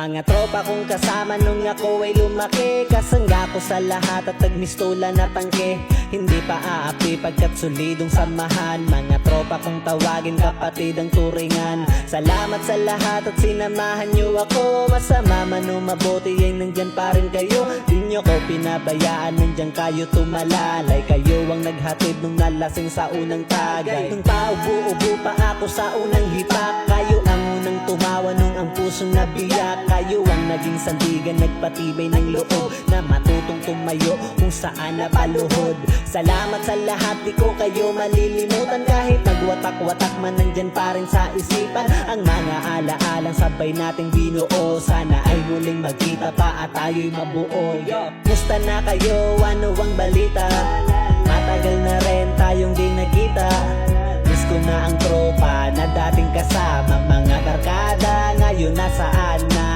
Mga tropa kong kasama nung ako ay lumaki, kasangga ko sa lahat at nagmistola na tangke. Hindi pa aapi pagkat solidong samahan. Mga tropa kong tawagin kapatid ang turingan. Salamat sa lahat at sinamahan nyo ako. Masama man o mabuti ay nandyan pa rin kayo. Di nyo ko pinabayaan, nandyan kayo tumalalay. Kayo ang naghatid nung nalasing sa unang tagay. Nung paubo-ubo pa ako sa unang hipak, kayo ang unang tumawa nung ang pusong nabiyak. Kayo ang naging sandigan, nagpatibay ng loob na matutong tumayo kung saan napaluhod. Salamat sa lahat, di ko kayo malilimutan. Kahit nagwatak-watak man, nandyan pa rin sa isipan ang mga alaalang sabay nating binuo. Sana ay muling magkita pa at tayo'y mabuo. Musta na kayo? Ano ang balita? Matagal na rin tayong di nagkita. Miss ko na ang tropa na dating kasama. Mga barkada ngayon nasaan na?